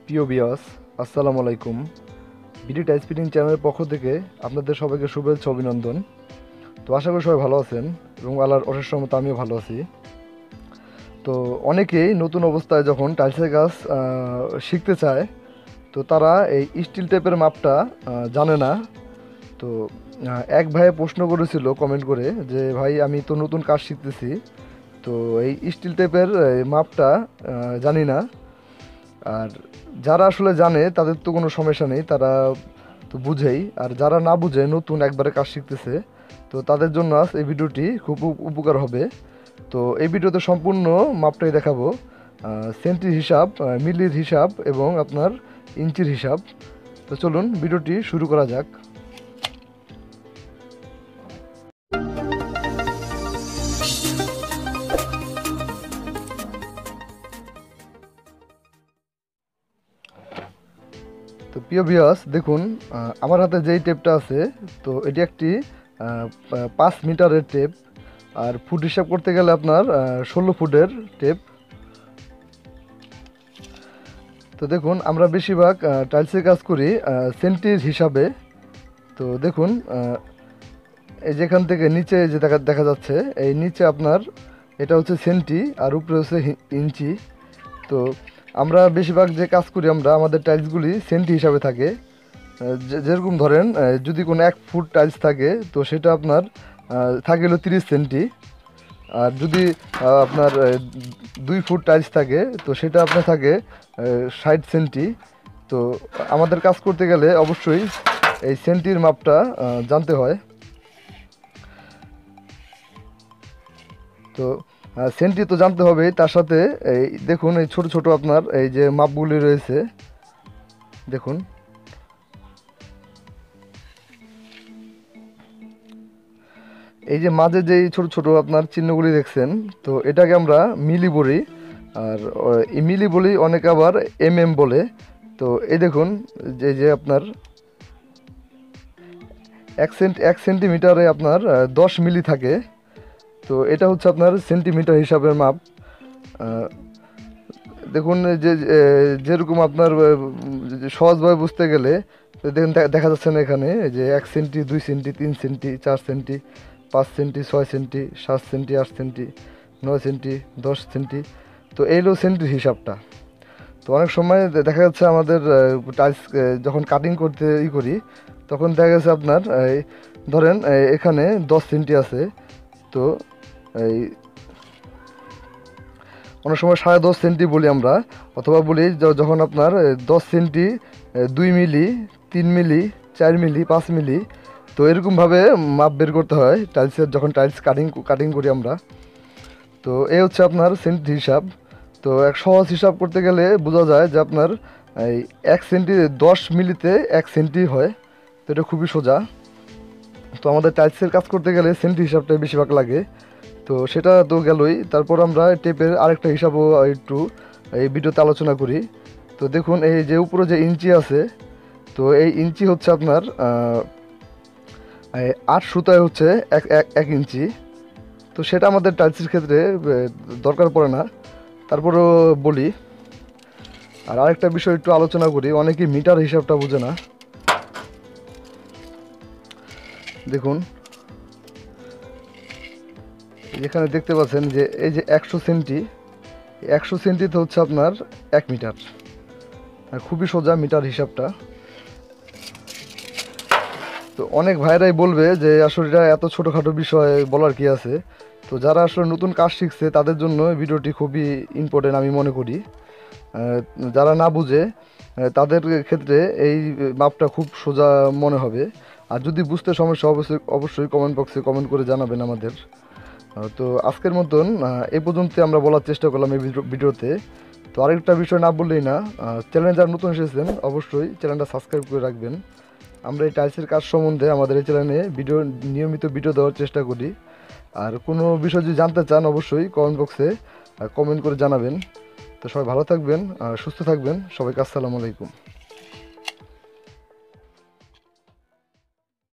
প্রিয় ভিউয়ার্স, আসসালামু আলাইকুম। বিডি টাইলস ফিটিং চ্যানেলের পক্ষ থেকে আপনাদের সবাইকে শুভেচ্ছা অভিনন্দন। তো আশা করি সবাই ভালো আছেন এবং আল্লাহর অশেষ রহমতে আমিও ভালো আছি। তো অনেকেই নতুন অবস্থায় যখন টাইলসের কাজ শিখতে চায়, তো তারা এই স্টিল টেপের মাপটা জানে না। তো এক ভাইয়ে প্রশ্ন করেছিল কমেন্ট করে যে ভাই, আমি তো নতুন কাজ শিখতেছি, তো এই স্টিল টেপের মাপটা জানি না। আর যারা আসলে জানে তাদের তো কোনো সমস্যা নেই, তারা তো বুঝেই। আর যারা না বুঝে নতুন একবারে কাজ শিখতেছে, তো তাদের জন্য আজ এই ভিডিওটি খুব উপকার হবে। তো এই ভিডিওতে সম্পূর্ণ মাপটাই দেখাবো, সেন্টির হিসাব, মিলির হিসাব এবং আপনার ইঞ্চির হিসাব। তো চলুন ভিডিওটি শুরু করা যাক। তো প্রিয় ভিউয়ার্স, দেখুন আমার হাতে যেই টেপটা আছে, তো এটি একটি 5 মিটারের টেপ। আর ফুট হিসাব করতে গেলে আপনার 16 ফুটের টেপ। তো দেখুন, আমরা বেশিরভাগ টাইলসের কাজ করি সেন্টির হিসাবে। তো দেখুন, এই যেখান থেকে নিচে যে দেখা দেখা যাচ্ছে, এই নিচে আপনার এটা হচ্ছে সেন্টি আর উপরে হচ্ছে ইঞ্চি। তো আমরা বেশিরভাগ যে কাজ করি, আমাদের টাইলসগুলি সেন্টি হিসাবে থাকে। যেরকম ধরেন, যদি কোনো 1 ফুট টাইলস থাকে, তো সেটা আপনার থাকে হলো 30 সেন্টি। আর যদি আপনার 2 ফুট টাইলস থাকে, তো সেটা আপনার থাকে 60 সেন্টি। তো আমাদের কাজ করতে গেলে অবশ্যই এই সেন্টির মাপটা জানতে হয়। তো সেন্টি তো জানতে হবে, তার সাথে এই দেখুন, এই ছোট ছোট আপনার এই যে মাপগুলি রয়েছে, দেখুন এই যে মাঝে যেই ছোট ছোট আপনার চিহ্নগুলি দেখছেন, তো এটাকে আমরা মিলি বলি। আর এই মিলি বলি, অনেকে আবার বলে। তো এই দেখুন, যে যে আপনার 1 সেন্টিমিটারে আপনার 10 মিলি থাকে। তো এটা হচ্ছে আপনার সেন্টিমিটার হিসাবের মাপ। দেখুন, যে যেরকম আপনার সহজভাবে বুঝতে গেলে, তো দেখুন দেখা যাচ্ছে না এখানে, যে 1 centi, 2 centi, 3 centi, 4 centi, 5 centi, 6 centi, 7 centi, 8 centi, 9 centi, 10 centi. তো এই হলো সেন্টির হিসাবটা। তো অনেক সময় দেখা যাচ্ছে আমাদের টাইলস যখন কাটিং করতে করি, তখন দেখা গেছে আপনার ধরেন এখানে 10 সেন্টি আছে। তো এই অনেক সময় 10.5 সেন্টি বলি আমরা, অথবা বলি যখন আপনার 10 সেন্টি, 2 মিলি, 3 মিলি, 4 মিলি, 5 মিলি। তো এরকমভাবে মাপ বের করতে হয় টাইলসের, যখন টাইলস কাটিং করি আমরা। তো এই হচ্ছে আপনার সেন্টি হিসাব। তো এক সহজ হিসাব করতে গেলে বোঝা যায় যে আপনার এই 1 সেন্টি 10 মিলিতে 1 সেন্টি হয়। তো এটা খুবই সোজা। তো আমাদের টাইলসের কাজ করতে গেলে সেন্টি হিসাবটাই বেশিরভাগ লাগে। তো সেটা তো গেলই, তারপর আমরা টেপের আরেকটা হিসাবও একটু এই ভিডিওতে আলোচনা করি। তো দেখুন, এই যে উপরে যে ইঞ্চি আছে, তো এই ইঞ্চি হচ্ছে আপনার 8 সুতায় হচ্ছে 1 ইঞ্চি। তো সেটা আমাদের টাইলসের ক্ষেত্রে দরকার পড়ে না, তারপরেও বলি। আর আরেকটা বিষয় একটু আলোচনা করি, অনেকেই মিটার হিসাবটা বোঝে না। দেখুন, এখানে দেখতে পাচ্ছেন যে এই যে 100 সেন্টি, 100 সেন্টিতে হচ্ছে আপনার 1 মিটার। আর খুবই সোজা মিটার হিসাবটা। তো অনেক ভাইরাই বলবে যে আসলে এটা এত ছোটোখাটো বিষয়, বলার কি আছে। তো যারা আসলে নতুন কাজ শিখছে, তাদের জন্য ভিডিওটি খুবই ইম্পর্টেন্ট আমি মনে করি। যারা না বুঝে, তাদের ক্ষেত্রে এই মাপটা খুব সোজা মনে হবে। আর যদি বুঝতে সমস্যা, অবশ্যই অবশ্যই কমেন্ট বক্সে কমেন্ট করে জানাবেন আমাদের। তো আজকের মতন এই পর্যন্ত আমরা বলার চেষ্টা করলাম এই ভিডিওতে। তো আরেকটা বিষয় না বললেই না, চ্যানেলে যারা নতুন এসেছেন, অবশ্যই চ্যানেলটা সাবস্ক্রাইব করে রাখবেন। আমরা এই টাইলসের কাজ সম্বন্ধে আমাদের এই চ্যানেলে নিয়মিত ভিডিও দেওয়ার চেষ্টা করি। আর কোনো বিষয় যদি জানতে চান, অবশ্যই কমেন্ট বক্সে কমেন্ট করে জানাবেন। তো সবাই ভালো থাকবেন, সুস্থ থাকবেন। সবাইকে আসসালামু আলাইকুম।